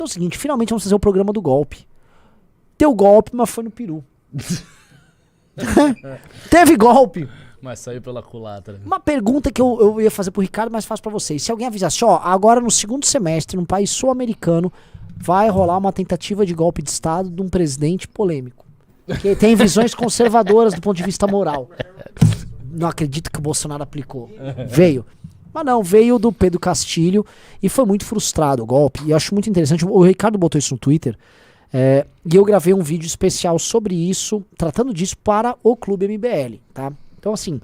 Então é o seguinte, finalmente vamos fazer o programa do golpe. Deu golpe, mas foi no peru. Teve golpe. Mas saiu pela culatra. Uma pergunta que eu ia fazer pro Ricardo, mas faço pra vocês. Se alguém avisasse, ó, agora no segundo semestre, num país sul-americano, vai rolar uma tentativa de golpe de Estado de um presidente polêmico. Que tem visões conservadoras do ponto de vista moral. Não acredito que o Bolsonaro aplicou. Veio. Mas não, veio do Pedro Castilho e foi muito frustrado o golpe. E eu acho muito interessante. O Ricardo botou isso no Twitter. E eu gravei um vídeo especial sobre isso, tratando disso para o Clube MBL, tá? Então assim,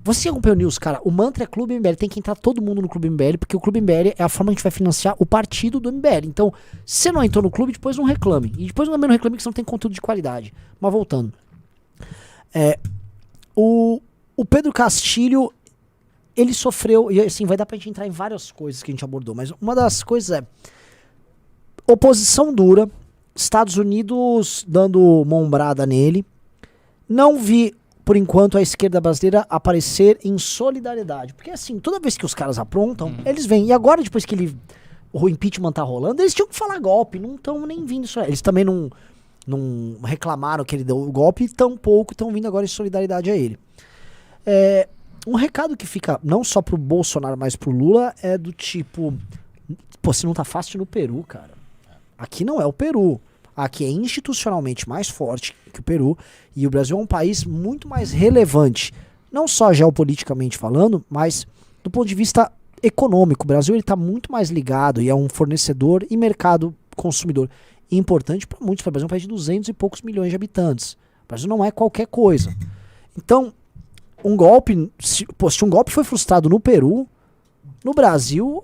você acompanha o News, cara, o mantra é Clube MBL, tem que entrar todo mundo no Clube MBL, porque o Clube MBL é a forma que a gente vai financiar o partido do MBL. Então, se você não entrou no clube, depois não reclame. E depois também não reclame que você não tem conteúdo de qualidade. Mas voltando. O Pedro Castilho, ele sofreu, e assim, vai dar pra gente entrar em várias coisas que a gente abordou, mas uma das coisas é oposição dura, Estados Unidos dando mãobrada nele. Não vi, por enquanto, a esquerda brasileira aparecer em solidariedade. Porque assim, toda vez que os caras aprontam, eles vêm. E agora, depois que o impeachment tá rolando, eles tinham que falar golpe. Não estão nem vindo isso. Eles também não reclamaram que ele deu o golpe, tampouco estão vindo agora em solidariedade a ele. Um recado que fica não só pro Bolsonaro, mas pro Lula é do tipo... Pô, se não tá fácil no Peru, cara. Aqui não é o Peru. Aqui é institucionalmente mais forte que o Peru. E o Brasil é um país muito mais relevante. Não só geopoliticamente falando, mas do ponto de vista econômico. O Brasil está muito mais ligado e é um fornecedor e mercado consumidor importante para muitos. O Brasil é um país de 200 e poucos milhões de habitantes. O Brasil não é qualquer coisa. Então, um golpe... Se um golpe foi frustrado no Peru, no Brasil...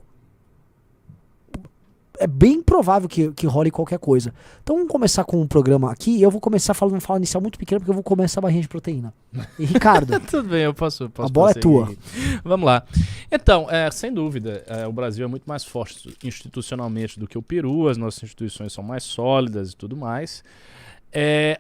É bem provável que role qualquer coisa. Então vamos começar com um programa aqui. E eu vou começar falando uma fala inicial muito pequena, porque eu vou comer essa barrinha de proteína. E Ricardo, tudo bem, eu posso a bola é tua. Vamos lá. Então, sem dúvida, o Brasil é muito mais forte institucionalmente do que o Peru. As nossas instituições são mais sólidas e tudo mais.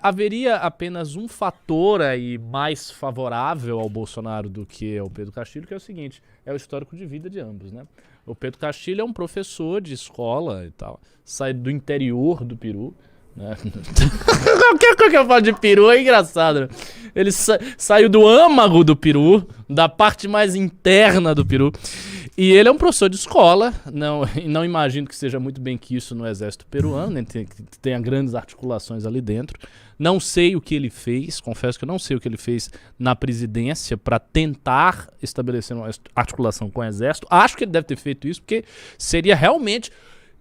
Haveria apenas um fator aí mais favorável ao Bolsonaro do que ao Pedro Castilho, que é o seguinte, é o histórico de vida de ambos, né? O Pedro Castilho é um professor de escola e tal, sai do interior do Peru, né? Qualquer coisa que eu falo de Peru é engraçado, né? Ele saiu do âmago do Peru, da parte mais interna do Peru, e ele é um professor de escola, não imagino que seja muito bem quisto no exército peruano, nem que tenha grandes articulações ali dentro. Não sei o que ele fez, confesso que eu não sei o que ele fez na presidência para tentar estabelecer uma articulação com o exército. Acho que ele deve ter feito isso porque seria realmente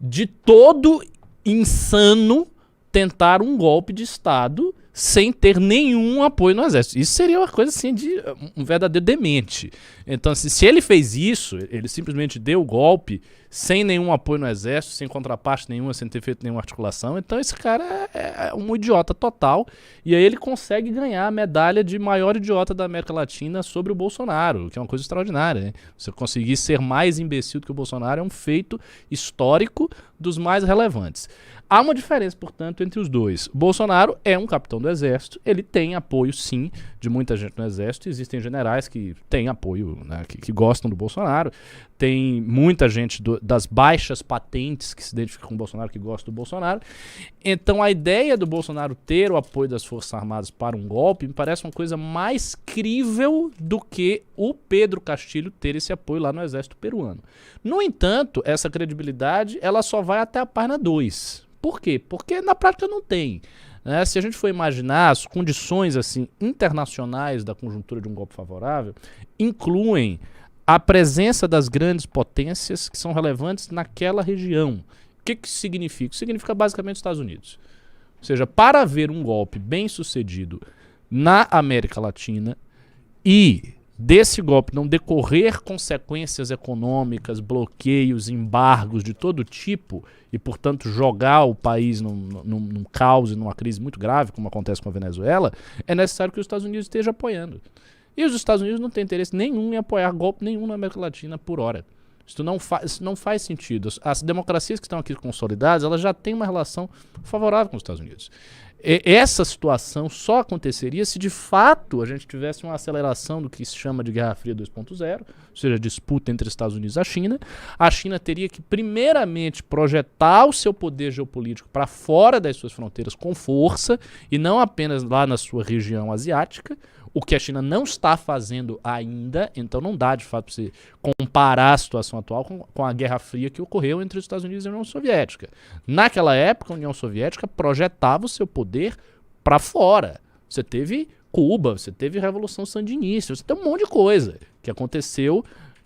de todo insano tentar um golpe de Estado sem ter nenhum apoio no exército. Isso seria uma coisa assim de um verdadeiro demente. Então, assim, se ele fez isso, ele simplesmente deu o golpe sem nenhum apoio no exército, sem contraparte nenhuma, sem ter feito nenhuma articulação, então esse cara é um idiota total. E aí ele consegue ganhar a medalha de maior idiota da América Latina sobre o Bolsonaro, que é uma coisa extraordinária, né? Você conseguir ser mais imbecil do que o Bolsonaro é um feito histórico dos mais relevantes. Há uma diferença, portanto, entre os dois. Bolsonaro é um capitão do exército, ele tem apoio, sim, de muita gente no exército. Existem generais que têm apoio, né, que gostam do Bolsonaro. Tem muita gente das baixas patentes que se identifica com o Bolsonaro, que gosta do Bolsonaro. Então a ideia do Bolsonaro ter o apoio das Forças Armadas para um golpe me parece uma coisa mais crível do que o Pedro Castilho ter esse apoio lá no exército peruano. No entanto, essa credibilidade ela só vai até a página 2. Por quê? Porque na prática não tem. Né? Se a gente for imaginar, as condições assim, internacionais da conjuntura de um golpe favorável incluem a presença das grandes potências que são relevantes naquela região. O que isso significa? Significa basicamente os Estados Unidos. Ou seja, para haver um golpe bem sucedido na América Latina e desse golpe não decorrer consequências econômicas, bloqueios, embargos de todo tipo e, portanto, jogar o país num caos e numa crise muito grave, como acontece com a Venezuela, é necessário que os Estados Unidos estejam apoiando. E os Estados Unidos não têm interesse nenhum em apoiar golpe nenhum na América Latina por hora. Isso não faz sentido. As democracias que estão aqui consolidadas, elas já têm uma relação favorável com os Estados Unidos. essa situação só aconteceria se de fato a gente tivesse uma aceleração do que se chama de Guerra Fria 2.0, ou seja, disputa entre Estados Unidos e a China. A China teria que primeiramente projetar o seu poder geopolítico para fora das suas fronteiras com força e não apenas lá na sua região asiática, o que a China não está fazendo ainda. Então não dá de fato para você comparar a situação atual com a Guerra Fria que ocorreu entre os Estados Unidos e a União Soviética. Naquela época, a União Soviética projetava o seu poder para fora. Você teve Cuba, você teve Revolução Sandinista, você tem um monte de coisa que aconteceu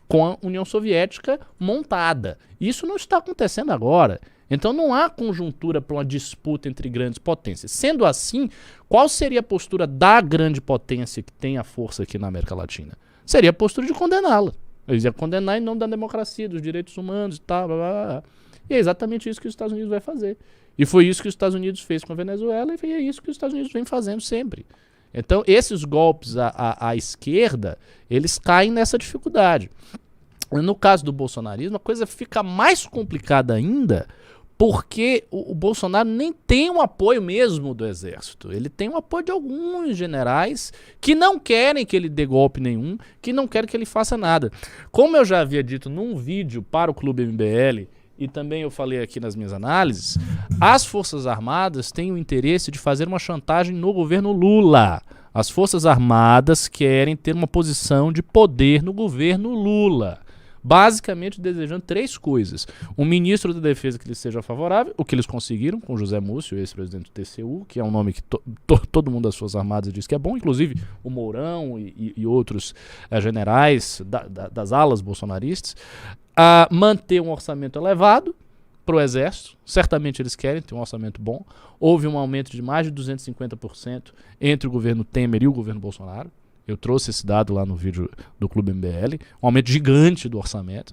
com a União Soviética montada. Isso não está acontecendo agora. Então não há conjuntura para uma disputa entre grandes potências. Sendo assim, qual seria a postura da grande potência que tem a força aqui na América Latina? Seria a postura de condená-la. Eles iam condenar em nome da democracia, dos direitos humanos e tal. Blá, blá, blá. E é exatamente isso que os Estados Unidos vai fazer. E foi isso que os Estados Unidos fez com a Venezuela e é isso que os Estados Unidos vem fazendo sempre. Então esses golpes à esquerda, eles caem nessa dificuldade. No caso do bolsonarismo, a coisa fica mais complicada ainda, porque o Bolsonaro nem tem um apoio mesmo do exército. Ele tem um apoio de alguns generais que não querem que ele dê golpe nenhum, que não querem que ele faça nada. Como eu já havia dito num vídeo para o Clube MBL, e também eu falei aqui nas minhas análises, as Forças Armadas têm o interesse de fazer uma chantagem no governo Lula. As Forças Armadas querem ter uma posição de poder no governo Lula. Basicamente desejando três coisas: um ministro da defesa que lhes seja favorável, o que eles conseguiram com José Múcio, ex-presidente do TCU, que é um nome que todo mundo das Forças Armadas diz que é bom, inclusive o Mourão e outros generais das alas bolsonaristas. Manter um orçamento elevado para o Exército, certamente eles querem ter um orçamento bom. Houve um aumento de mais de 250% entre o governo Temer e o governo Bolsonaro. Eu trouxe esse dado lá no vídeo do Clube MBL, um aumento gigante do orçamento.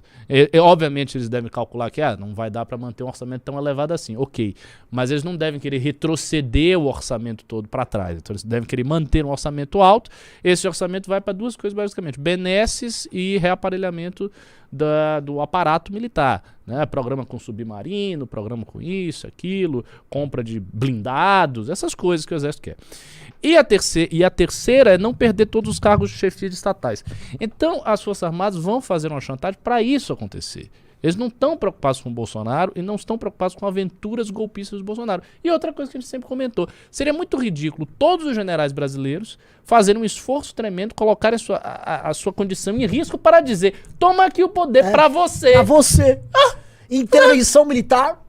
Obviamente eles devem calcular que não vai dar para manter um orçamento tão elevado assim, ok. Mas eles não devem querer retroceder o orçamento todo para trás. Então eles devem querer manter um orçamento alto. Esse orçamento vai para duas coisas basicamente: benesses e reaparelhamento do aparato militar, né? Programa com submarino, programa com isso, aquilo, compra de blindados, essas coisas que o Exército quer. E a terceira é não perder todos os cargos de chefia de estatais. Então as Forças Armadas vão fazer uma chantagem para isso acontecer. Eles não estão preocupados com o Bolsonaro e não estão preocupados com aventuras golpistas do Bolsonaro. E outra coisa que a gente sempre comentou: seria muito ridículo todos os generais brasileiros fazerem um esforço tremendo, colocarem a sua condição em risco para dizer: toma aqui o poder para você. Pra você. Intervenção militar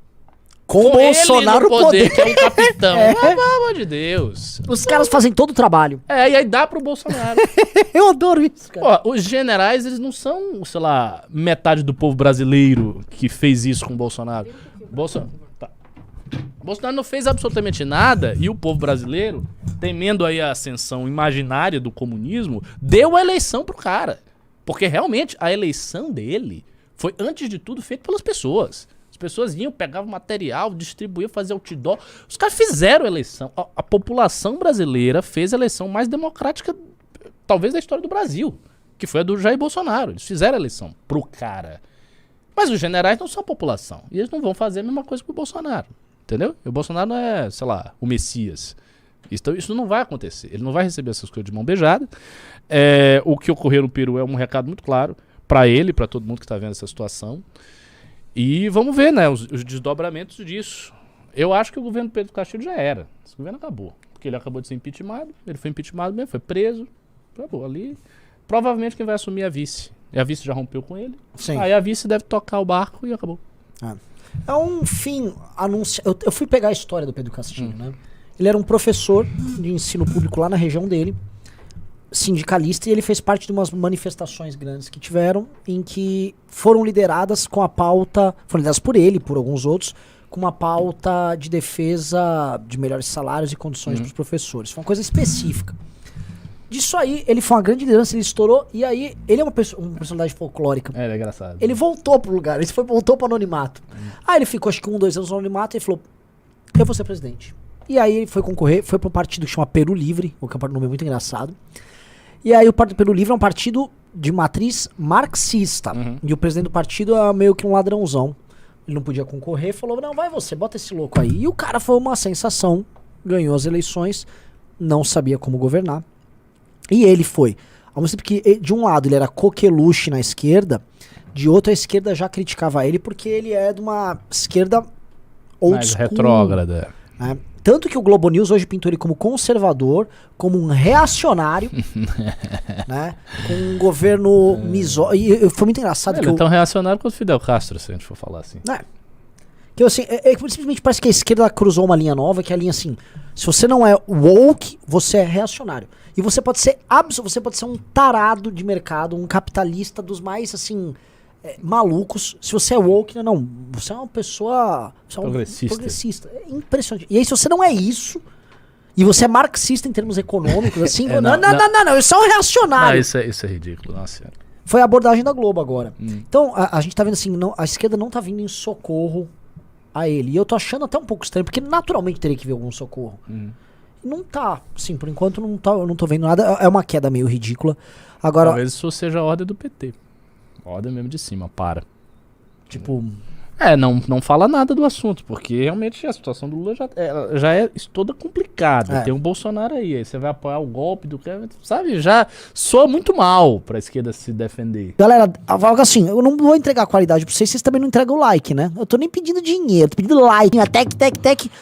com Bolsonaro ele no poder, que é um capitão. Pelo amor de Deus. Os caras fazem todo o trabalho. E aí dá pro Bolsonaro. Eu adoro isso, cara. Os generais, eles não são, sei lá, metade do povo brasileiro que fez isso com o Bolsonaro. Bolsonaro não fez absolutamente nada e o povo brasileiro, temendo aí a ascensão imaginária do comunismo, deu a eleição pro cara. Porque realmente a eleição dele foi, antes de tudo, feita pelas pessoas. As pessoas iam, pegavam material, distribuíam, faziam outdoor. Os caras fizeram a eleição. A população brasileira fez a eleição mais democrática, talvez, da história do Brasil, que foi a do Jair Bolsonaro. Eles fizeram a eleição pro cara. Mas os generais não são a população. E eles não vão fazer a mesma coisa que o Bolsonaro. Entendeu? E o Bolsonaro não é, sei lá, o Messias. Isso não vai acontecer. Ele não vai receber essas coisas de mão beijada. O que ocorreu no Peru é um recado muito claro para ele, para todo mundo que está vendo essa situação. E vamos ver, né, os desdobramentos disso. Eu acho que o governo Pedro Castilho já era. Esse governo acabou. Porque ele acabou de ser impeachmentado. Ele foi impeachmentado mesmo, foi preso. Acabou ali. Provavelmente quem vai assumir é a vice. E a vice já rompeu com ele. Sim. Aí a vice deve tocar o barco e acabou. É um fim anunciado. Eu fui pegar a história do Pedro Castilho, né? Ele era um professor de ensino público lá na região dele, sindicalista, e ele fez parte de umas manifestações grandes que tiveram, em que foram lideradas com a pauta, foram lideradas por ele, por alguns outros, com uma pauta de defesa de melhores salários e condições para os professores. Foi uma coisa específica. Disso aí, ele foi uma grande liderança, ele estourou, e aí, ele é uma personalidade folclórica. Ele é engraçado. Ele voltou pro lugar, ele voltou pro anonimato. Aí ele ficou, acho que 1, 2 anos no anonimato, e falou: eu vou ser presidente. E aí ele foi concorrer, foi pra um partido que chama Peru Livre, o que é um nome muito engraçado. E aí o Partido Peru Livre é um partido de matriz marxista. E o presidente do partido é meio que um ladrãozão. Ele não podia concorrer, falou: não, vai você, bota esse louco aí. E o cara foi uma sensação ganhou as eleições, não sabia como governar. E ele foi. Ao mesmo tempo que, de um lado, ele era coqueluche na esquerda, de outro, a esquerda já criticava ele porque ele é de uma esquerda old Mais school. retrógrada. Né? Tanto que o Globo News hoje pintou ele como conservador, como um reacionário, né? Com um governo misógino. E foi muito engraçado Ele é tão reacionário quanto o Fidel Castro, se a gente for falar assim. Que assim, simplesmente parece que a esquerda cruzou uma linha nova, que é a linha assim, se você não é woke, você é reacionário. E você pode ser você pode ser um tarado de mercado, um capitalista dos mais, assim, malucos. Se você é woke, não, você é uma pessoa... Você é um progressista. É impressionante. E aí, se você não é isso, e você é marxista em termos econômicos, assim, não, eu sou um reacionário. Não, isso é ridículo, nossa. Foi a abordagem da Globo agora. Então, a gente tá vendo assim, a esquerda não tá vindo em socorro a ele. E eu tô achando até um pouco estranho, porque naturalmente teria que vir algum socorro. Não tá, sim, por enquanto eu não tô vendo nada. É uma queda meio ridícula. Agora, talvez isso seja a ordem do PT. Ordem mesmo de cima, para. tipo... não fala nada do assunto, porque realmente a situação do Lula já é toda complicada. Tem um Bolsonaro aí você vai apoiar o golpe do cara, sabe? Já soa muito mal pra esquerda se defender. Galera, assim, eu não vou entregar qualidade pra vocês também não entregam o like, né? Eu tô nem pedindo dinheiro, tô pedindo like, tec,